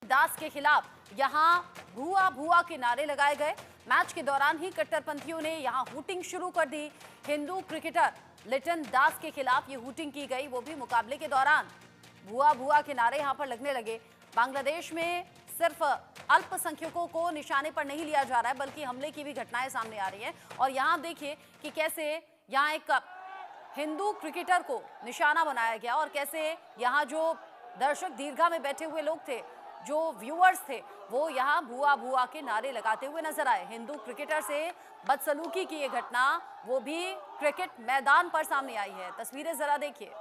दास के खिलाफ यहां भुआ भुआ के नारे लगाए गए। मैच के दौरान ही कट्टरपंथियों ने यहां हूटिंग शुरू कर दी। हिंदू क्रिकेटर लिटन दास के खिलाफ ये हूटिंग की गई, वो भी मुकाबले के दौरान। भुआ भुआ के नारे यहां पर लगने लगे। बांग्लादेश में सिर्फ अल्पसंख्यकों को निशाने पर नहीं लिया जा रहा है, बल्कि हमले की भी घटनाएं सामने आ रही हैं। और यहां देखिए कि कैसे यहां एक हिंदू क्रिकेटर को निशाना बनाया गया और कैसे यहां जो दर्शक दीर्घा में बैठे हुए लोग थे, जो व्यूअर्स थे, वो यहां भुआ भुआ के नारे लगाते हुए नजर आए। हिंदू क्रिकेटर से बदसलूकी की ये घटना वो भी क्रिकेट मैदान पर सामने आई है। तस्वीरें जरा देखिए।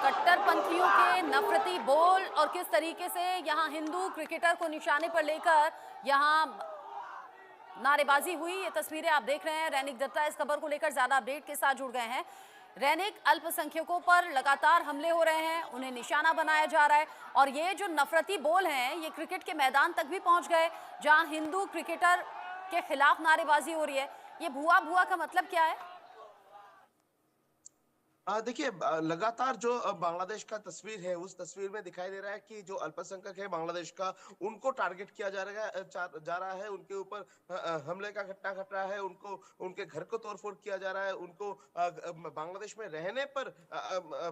कट्टरपंथियों के नफरती बोल और किस तरीके से यहां हिंदू क्रिकेटर को निशाने पर लेकर यहां नारेबाजी हुई, ये तस्वीरें आप देख रहे हैं। रैनिक दत्ता इस खबर को लेकर ज्यादा अपडेट के साथ जुड़ गए हैं। रैनिक, अल्पसंख्यकों पर लगातार हमले हो रहे हैं, उन्हें निशाना बनाया जा रहा है और ये जो नफरती बोल हैं ये क्रिकेट के मैदान तक भी पहुंच गए, जहां हिंदू क्रिकेटर के खिलाफ नारेबाजी हो रही है। ये भुआ भुआ का मतलब क्या है? देखिए, लगातार जो बांग्लादेश का तस्वीर है, उस तस्वीर में दिखाई दे रहा है कि जो अल्पसंख्यक है बांग्लादेश का, उनको टारगेट किया जा रहा है। उनके ऊपर हमले का घटना घट रहा है। उनको, उनके घर को तोड़फोड़ किया जा रहा है। उनको बांग्लादेश में रहने पर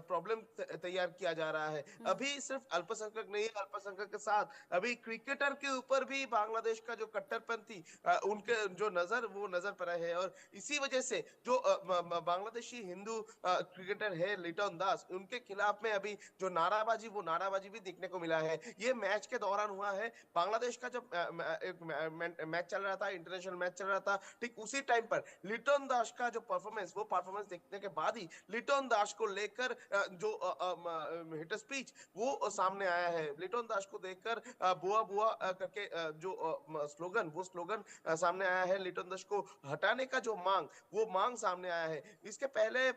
प्रॉब्लम तैयार किया जा रहा है। अभी सिर्फ अल्पसंख्यक नहीं, अल्पसंख्यक के साथ अभी क्रिकेटर के ऊपर भी बांग्लादेश का जो कट्टरपंथी उनके जो नजर, वो नजर पर है। और इसी वजह से जो बांग्लादेशी हिंदू क्रिकेटर है लिटन दास, उनके खिलाफ में अभी जो नाराबाजी, वो नाराबाजी भी देखने को मिला है। ये मैच के दौरान हुआ है। बांग्लादेश का जब एक मैच चल रहा था, इंटरनेशनल मैच चल रहा था, ठीक उसी टाइम पर लिटन दास का जो परफॉर्मेंस, वो परफॉर्मेंस देखने के बाद ही लिटन दास को लेकर जो हिट स्पीच वो सामने आया है। लिटन दास को देखकर बुआ बुआ करके जो स्लोगन, वो स्लोगन सामने आया है। लिटन दास को हटाने का जो मांग, वो मांग सामने आया है। इसके पहले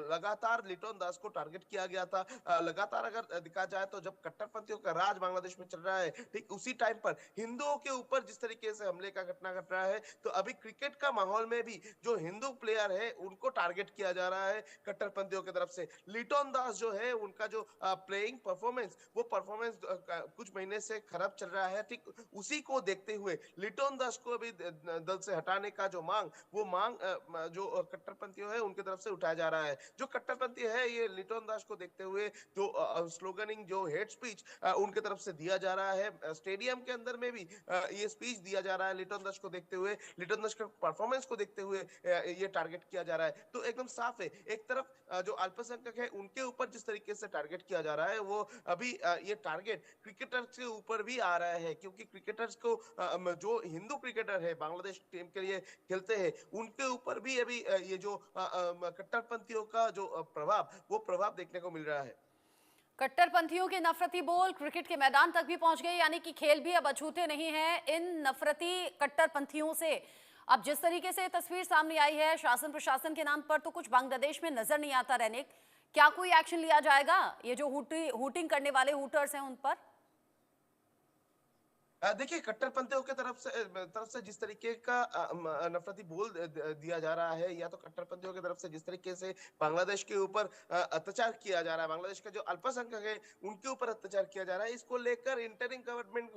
लगातार लिटन दास को टारगेट किया गया था। लगातार अगर देखा जाए तो जब कट्टरपंथियों का राज बांग्लादेश में चल रहा है, ठीक उसी टाइम पर हिंदुओं के ऊपर जिस तरीके से हमले का घटना घट रहा है, तो अभी क्रिकेट का माहौल में भी जो हिंदू प्लेयर है उनको टारगेट किया जा रहा है कट्टरपंथियों की तरफ से। लिटन दास जो है, उनका जो प्लेइंग परफॉर्मेंस, वो परफॉर्मेंस कुछ महीने से खराब चल रहा है। ठीक उसी को देखते हुए लिटन दास को अभी दल से हटाने का जो मांग, वो मांग जो कट्टरपंथियों है उनकी तरफ से उठाया जा रहा है। जो कट्टरपंथी है, ये लिटन दास को देखते हुए जो स्लोगनिंग, जो हेड स्पीच उनके तरफ से दिया जा रहा है, स्टेडियम के अंदर में भी ये स्पीच दिया जा रहा है। लिटन दास को देखते हुए, लिटन दास के परफॉर्मेंस को देखते हुए ये टारगेट किया जा रहा है। तो एकदम साफ है, एक तरफ जो अल्पसंख्यक है उनके ऊपर जिस तरीके से टारगेट किया जा रहा है, वो अभी ये टारगेट क्रिकेटर्स के ऊपर भी आ रहा है। क्योंकि क्रिकेटर्स को जो हिंदू क्रिकेटर है बांग्लादेश टीम के लिए खेलते हैं, उनके ऊपर भी अभी ये जो कट्टरपंथियों का जो प्रभाव, वो प्रभाव देखने को मिल रहा है। कट्टरपंथियों के नफरती बोल क्रिकेट के मैदान तक भी पहुंच गए, यानी कि खेल भी अब अछूते नहीं हैं इन नफरती कट्टरपंथियों से। अब जिस तरीके से तस्वीर सामने आई है, शासन प्रशासन के नाम पर तो कुछ बांग्लादेश में नजर नहीं आता। रैनिक, क्या कोई एक्शन लिया जाएगा ये जो हूटिंग करने वाले हूटर्स हैं उन पर? देखिए, कट्टरपंथियों के तरफ से जिस तरीके का नफरती बोल दिया जा रहा है, या तो कट्टरपंथियों की तरफ से जिस तरीके से बांग्लादेश के ऊपर अत्याचार किया जा रहा है, बांग्लादेश के जो अल्पसंख्यक है उनके ऊपर अत्याचार किया जा रहा है, इसको लेकर इंटरिम गवर्नमेंट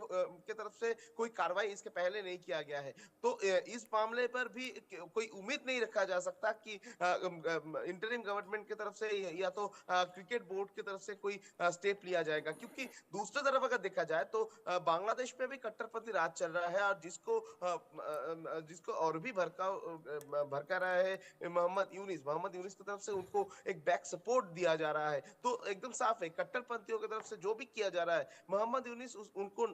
की तरफ से कोई कार्रवाई इसके पहले नहीं किया गया है। तो इस मामले पर भी कोई उम्मीद नहीं रखा जा सकता कि इंटरिम गवर्नमेंट की तरफ से या तो क्रिकेट बोर्ड की तरफ से कोई स्टेप लिया जाएगा। क्योंकि दूसरी तरफ अगर देखा जाए तो बांग्लादेश में भी कट्टरपंथी राज चल रहा है, और जिसको और भी भड़का रहा है मोहम्मद यूनिस की तरफ से उनको एक बैक सपोर्ट दिया जा रहा है। तो एकदम साफ है, कट्टरपंथियों की तरफ से जो भी किया जा रहा है, मोहम्मद यूनिस उनको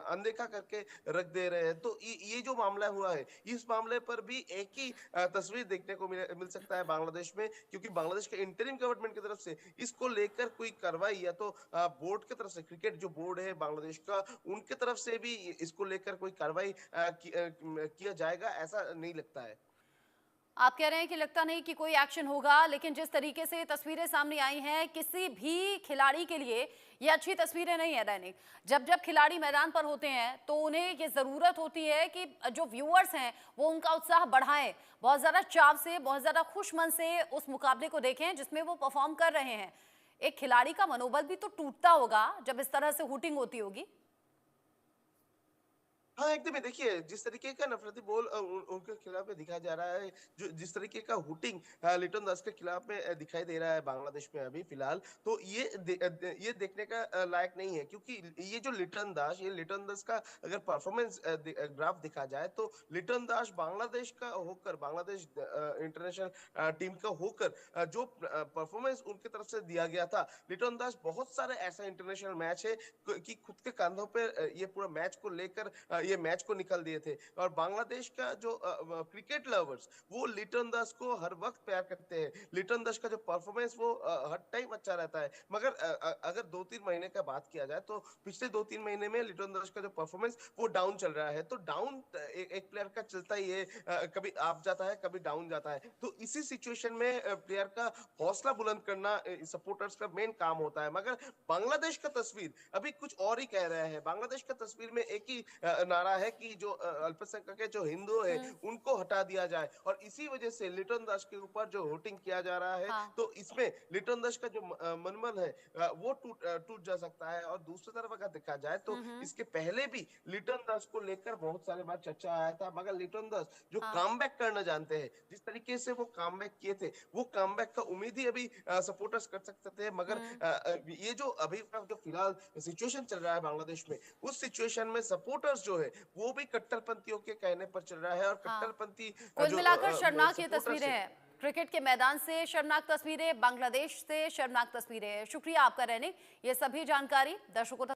अनदेखा करके रख दे रहे हैं। तो ये जो मामला हुआ है, इस मामले पर भी एक ही तस्वीर देखने को मिल सकता है बांग्लादेश में। क्योंकि बांग्लादेश के इंटरिम गवर्नमेंट की तरफ से इसको लेकर कोई कार्रवाई, या तो बोर्ड की तरफ से, क्रिकेट जो बोर्ड है बांग्लादेश का, उनके तरफ से भी इसको लेकर कोई कार्रवाई किया जाएगा, ऐसा नहीं लगता है। आप कह रहे हैं कि लगता नहीं कि कोई एक्शन होगा, लेकिन जिस तरीके से तस्वीरें सामने आई हैं, किसी भी खिलाड़ी के लिए ये अच्छी तस्वीरें नहीं है दैनिक। जब जब खिलाड़ी मैदान पर होते हैं तो उन्हें ये ज़रूरत होती है कि जो व्यूअर्स हैं वो उनका उत्साह बढ़ाएं, बहुत ज़्यादा चाव से, बहुत ज़्यादा खुश मन से उस मुकाबले को देखें जिसमें वो परफॉर्म कर रहे हैं। एक खिलाड़ी का मनोबल भी तो टूटता होगा जब इस तरह से हुटिंग होती होगी। हाँ, एकदम ही देखिए, जिस तरीके का नफ़रती बोल उनके खिलाफ में दिखाया जा रहा है, जो जिस तरीके का हुटिंग लिटन दास के खिलाफ में दिखाई दे रहा है बांग्लादेश में अभी फ़िलहाल, तो ये देखने का लायक नहीं है, क्योंकि ये जो लिटन दास का अगर परफ़ॉर्मेंस ग्राफ देखा जाए, तो लिटन दास बांग्लादेश का होकर, बांग्लादेश इंटरनेशनल टीम का होकर जो परफ़ॉर्मेंस उनकी तरफ से दिया गया था, लिटन दास बहुत सारे ऐसा इंटरनेशनल मैच है कि खुद के कंधों पे ये पूरा मैच को लेकर ये मैच को निकल दिए थे। और बांग्लादेश का जो क्रिकेट लवर्स, वो लिटन दास को हर वक्त प्यार करते हैं। लिटन दास का जो परफॉर्मेंस, वो हर टाइम अच्छा रहता है। मगर अगर 2-3 महीने का बात किया जाए, तो पिछले 2-3 महीने में लिटन दास का जो परफॉर्मेंस वो डाउन चल रहा है। तो डाउन एक प्लेयर का चलता ही है, कभी अप जाता है, कभी डाउन जाता है। तो इसी सिचुएशन में प्लेयर का हौसला बुलंद करना सपोर्टर्स का मेन काम होता है। मगर बांग्लादेश का तस्वीर अभी कुछ और ही कह रहा है। बांग्लादेश का तस्वीर में एक ही नारा है कि जो अल्पसंख्यक है, जो हिंदू है, उनको हटा दिया जाए। और इसी वजह से लिटन दास के ऊपर जो वोटिंग किया जा रहा है, हाँ। तो इसमें लिटन दास का जो मनोबल है, वो टूट जा सकता है। और दूसरी तरफ अगर देखा जाए, तो इसके पहले भी लिटन दास को लेकर बहुत सारे बार चर्चा आया था। मगर लिटन दास जो हाँ। कमबैक करना जानते हैं, जिस तरीके से वो कमबैक किए थे, वो कमबैक का उम्मीद ही अभी सपोर्टर्स कर सकते थे। मगर ये जो अभी का जो फिलहाल सिचुएशन चल रहा है बांग्लादेश में, उस सिचुएशन में सपोर्टर्स जो है, वो भी कट्टरपंथियों के कहने पर चल रहा है। और हाँ, कट्टरपंथी कुल जो मिलाकर शर्मनाक ये सपोर्टर्स तस्वीरें है। हैं। क्रिकेट के मैदान से शर्मनाक तस्वीरें, बांग्लादेश से शर्मनाक तस्वीरें। शुक्रिया आपका रहने, ये सभी जानकारी दर्शकों तक